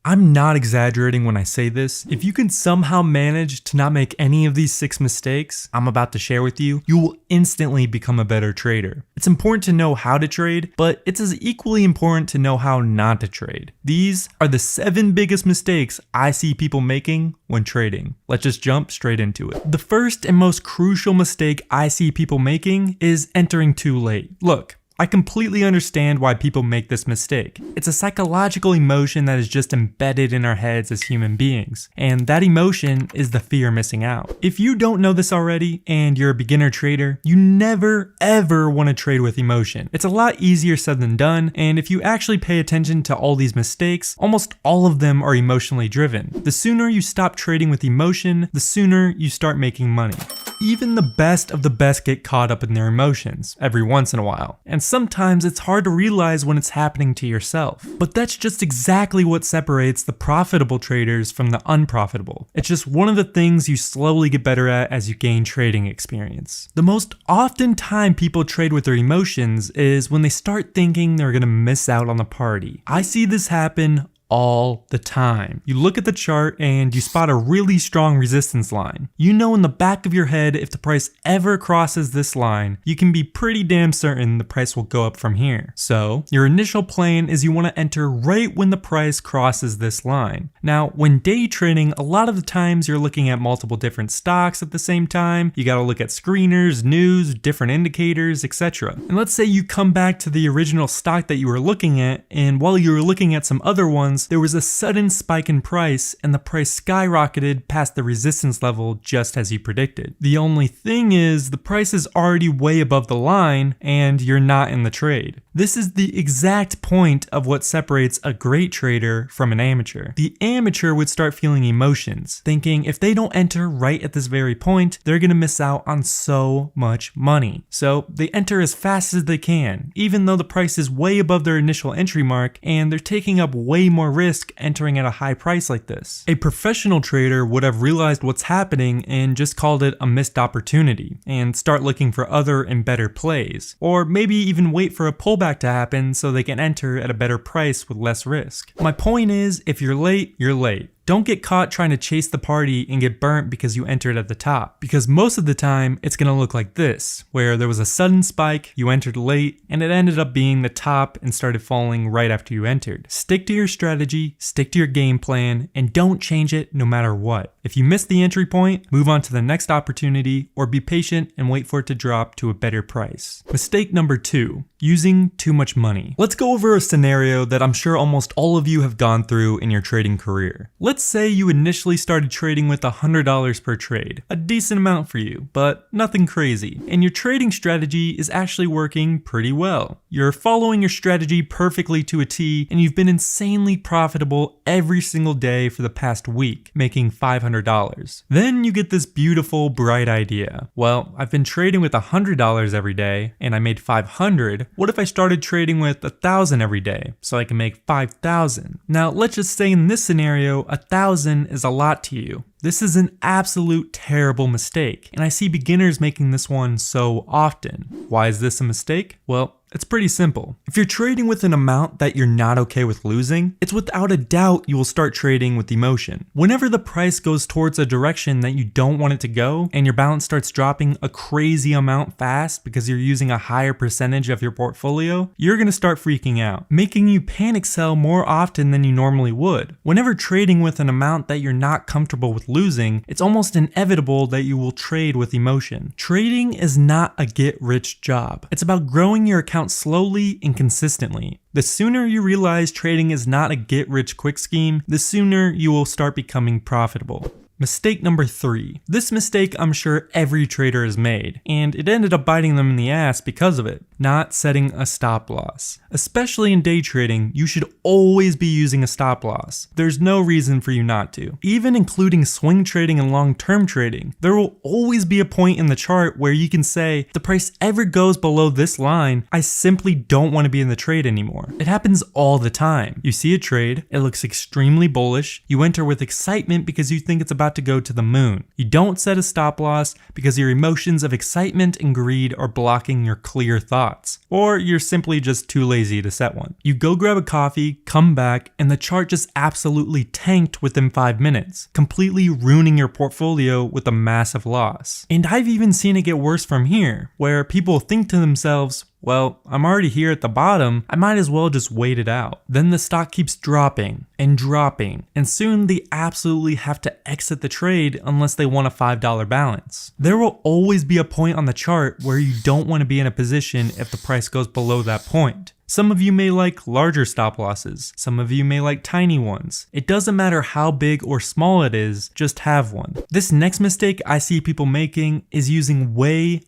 I'm not exaggerating when I say this. If you can somehow manage to not make any of these 6 mistakes I'm about to share with you, you will instantly become a better trader. It's important to know how to trade, but it's as equally important to know how not to trade. These are the 7 biggest mistakes I see people making when trading. Let's just jump straight into it. The first and most crucial mistake I see people making is entering too late. Look, I completely understand why people make this mistake. It's a psychological emotion that is just embedded in our heads as human beings, and that emotion is the fear of missing out. If you don't know this already and you're a beginner trader, you never ever want to trade with emotion. It's a lot easier said than done, and if you actually pay attention to all these mistakes, almost all of them are emotionally driven. The sooner you stop trading with emotion, the sooner you start making money. Even the best of the best get caught up in their emotions every once in a while, and sometimes it's hard to realize when it's happening to yourself. But that's just exactly what separates the profitable traders from the unprofitable. It's just one of the things you slowly get better at as you gain trading experience. The most often time people trade with their emotions is when they start thinking they're gonna miss out on the party. I see this happen all the time. You look at the chart and you spot a really strong resistance line. You know in the back of your head, if the price ever crosses this line, you can be pretty damn certain the price will go up from here. So your initial plan is you want to enter right when the price crosses this line. Now, when day trading, a lot of the times you're looking at multiple different stocks at the same time. You got to look at screeners, news, different indicators, etc. And let's say you come back to the original stock that you were looking at, and while you were looking at some other ones, there was a sudden spike in price and the price skyrocketed past the resistance level just as you predicted. The only thing is the price is already way above the line and you're not in the trade. This is the exact point of what separates a great trader from an amateur. The amateur would start feeling emotions, thinking if they don't enter right at this very point, they're gonna miss out on so much money. So they enter as fast as they can, even though the price is way above their initial entry mark and they're taking up way more risk entering at a high price like this. A professional trader would have realized what's happening and just called it a missed opportunity and start looking for other and better plays, or maybe even wait for a pullback to happen so they can enter at a better price with less risk. My point is, if you're late, you're late. Don't get caught trying to chase the party and get burnt because you entered at the top, because most of the time it's going to look like this, where there was a sudden spike, you entered late, and it ended up being the top and started falling right after you entered. Stick to your strategy, stick to your game plan, and don't change it no matter what. If you miss the entry point, move on to the next opportunity or be patient and wait for it to drop to a better price. Mistake number 2, using too much money. Let's go over a scenario that I'm sure almost all of you have gone through in your trading career. Let's say you initially started trading with $100 per trade, a decent amount for you, but nothing crazy, and your trading strategy is actually working pretty well. You're following your strategy perfectly to a T, and you've been insanely profitable every single day for the past week, making $500. Then you get this beautiful, bright idea. Well, I've been trading with $100 every day, and I made $500. What if I started trading with $1,000 every day, so I can make $5,000? Now, let's just say in this scenario, $1,000 is a lot to you. This is an absolute terrible mistake, and I see beginners making this one so often. Why is this a mistake? Well, it's pretty simple. If you're trading with an amount that you're not okay with losing, it's without a doubt you will start trading with emotion. Whenever the price goes towards a direction that you don't want it to go, and your balance starts dropping a crazy amount fast because you're using a higher percentage of your portfolio, you're gonna start freaking out, making you panic sell more often than you normally would. Whenever trading with an amount that you're not comfortable with losing, it's almost inevitable that you will trade with emotion. Trading is not a get-rich job. It's about growing your account slowly and consistently. The sooner you realize trading is not a get-rich-quick scheme, the sooner you will start becoming profitable. Mistake number 3. This mistake I'm sure every trader has made, and it ended up biting them in the ass because of it. Not setting a stop loss. Especially in day trading, you should always be using a stop loss. There's no reason for you not to. Even including swing trading and long-term trading, there will always be a point in the chart where you can say, if the price ever goes below this line, I simply don't want to be in the trade anymore. It happens all the time. You see a trade, it looks extremely bullish, you enter with excitement because you think it's about about to go to the moon. You don't set a stop loss because your emotions of excitement and greed are blocking your clear thoughts, or you're simply just too lazy to set one. You go grab a coffee, come back, and the chart just absolutely tanked within 5 minutes, completely ruining your portfolio with a massive loss. And I've even seen it get worse from here, where people think to themselves, well, I'm already here at the bottom, I might as well just wait it out. Then the stock keeps dropping, and soon they absolutely have to exit the trade unless they want a $5 balance. There will always be a point on the chart where you don't want to be in a position if the price goes below that point. Some of you may like larger stop losses, some of you may like tiny ones. It doesn't matter how big or small it is, just have one. This next mistake I see people making is using way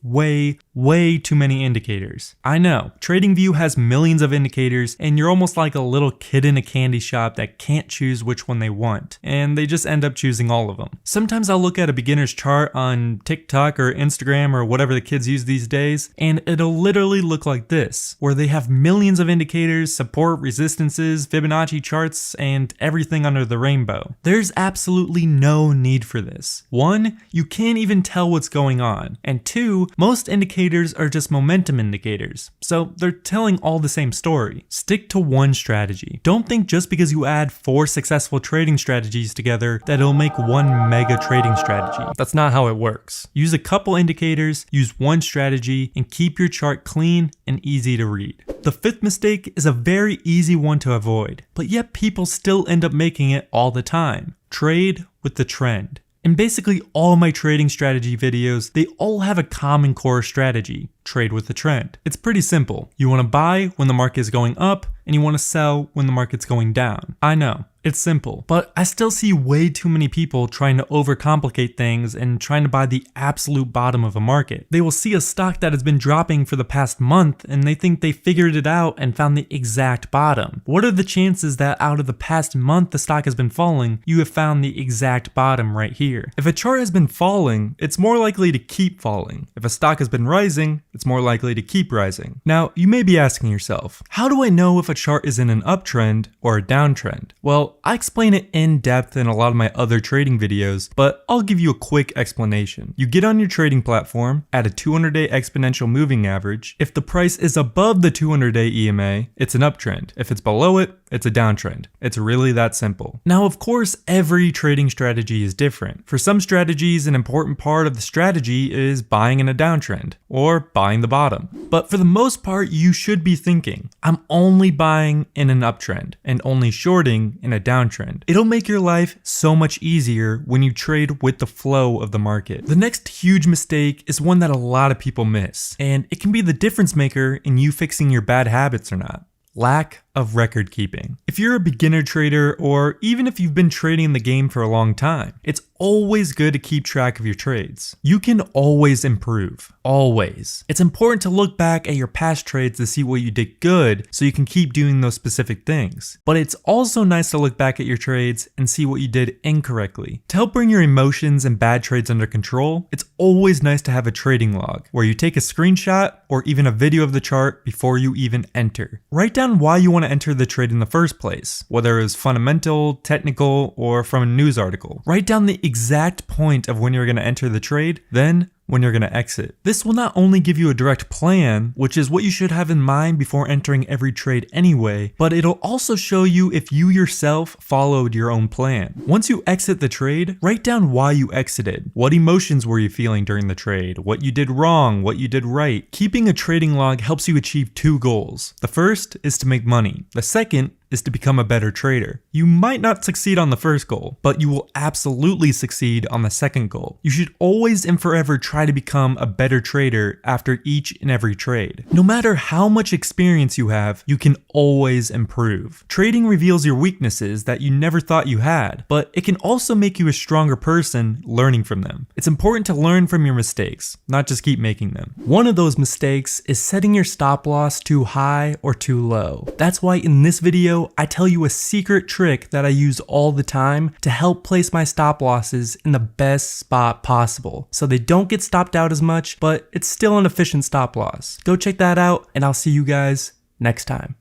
too many indicators. I know, TradingView has millions of indicators and you're almost like a little kid in a candy shop that can't choose which one they want, and they just end up choosing all of them. Sometimes I'll look at a beginner's chart on TikTok or Instagram or whatever the kids use these days, and it'll literally look like this, where they have millions of indicators, support, resistances, Fibonacci charts, and everything under the rainbow. There's absolutely no need for this. 1, you can't even tell what's going on, and 2, most indicators are just momentum indicators, so they're telling all the same story. Stick to one strategy. Don't think just because you add 4 successful trading strategies together that it'll make one mega trading strategy. That's not how it works. Use a couple indicators, use one strategy, and keep your chart clean and easy to read. The 5th mistake is a very easy one to avoid, but yet people still end up making it all the time. Trade with the trend. In basically all my trading strategy videos, they all have a common core strategy: trade with the trend. It's pretty simple. You want to buy when the market is going up, and you want to sell when the market's going down. I know, it's simple, but I still see way too many people trying to overcomplicate things and trying to buy the absolute bottom of a market. They will see a stock that has been dropping for the past month and they think they figured it out and found the exact bottom. What are the chances that out of the past month the stock has been falling, you have found the exact bottom right here? If a chart has been falling, it's more likely to keep falling. If a stock has been rising, it's more likely to keep rising. Now, you may be asking yourself, how do I know if a chart is in an uptrend or a downtrend? Well, I explain it in depth in a lot of my other trading videos, but I'll give you a quick explanation. You get on your trading platform, add a 200-day exponential moving average. If the price is above the 200-day EMA, it's an uptrend. If it's below it, it's a downtrend. It's really that simple. Now, of course, every trading strategy is different. For some strategies, an important part of the strategy is buying in a downtrend or buying the bottom. But for the most part, you should be thinking, I'm only buying in an uptrend and only shorting in a downtrend. It'll make your life so much easier when you trade with the flow of the market. The next huge mistake is one that a lot of people miss, and it can be the difference maker in you fixing your bad habits or not. Lack of record keeping. If you're a beginner trader, or even if you've been trading in the game for a long time, it's always good to keep track of your trades. You can always improve. Always. It's important to look back at your past trades to see what you did good so you can keep doing those specific things. But it's also nice to look back at your trades and see what you did incorrectly. To help bring your emotions and bad trades under control, it's always nice to have a trading log where you take a screenshot or even a video of the chart before you even enter. Write down why you want to enter the trade in the first place, whether it was fundamental, technical, or from a news article. Write down the exact point of when you're going to enter the trade, then when you're going to exit. This will not only give you a direct plan, which is what you should have in mind before entering every trade anyway, but it'll also show you if you yourself followed your own plan. Once you exit the trade, write down why you exited. What emotions were you feeling during the trade? What you did wrong? What you did right? Keeping a trading log helps you achieve 2 goals. The first is to make money. The second is to become a better trader. You might not succeed on the first goal, but you will absolutely succeed on the second goal. You should always and forever try to become a better trader after each and every trade. No matter how much experience you have, you can always improve. Trading reveals your weaknesses that you never thought you had, but it can also make you a stronger person learning from them. It's important to learn from your mistakes, not just keep making them. One of those mistakes is setting your stop loss too high or too low. That's why in this video, I tell you a secret trick that I use all the time to help place my stop losses in the best spot possible, so they don't get stopped out as much, but it's still an efficient stop loss. Go check that out, and I'll see you guys next time.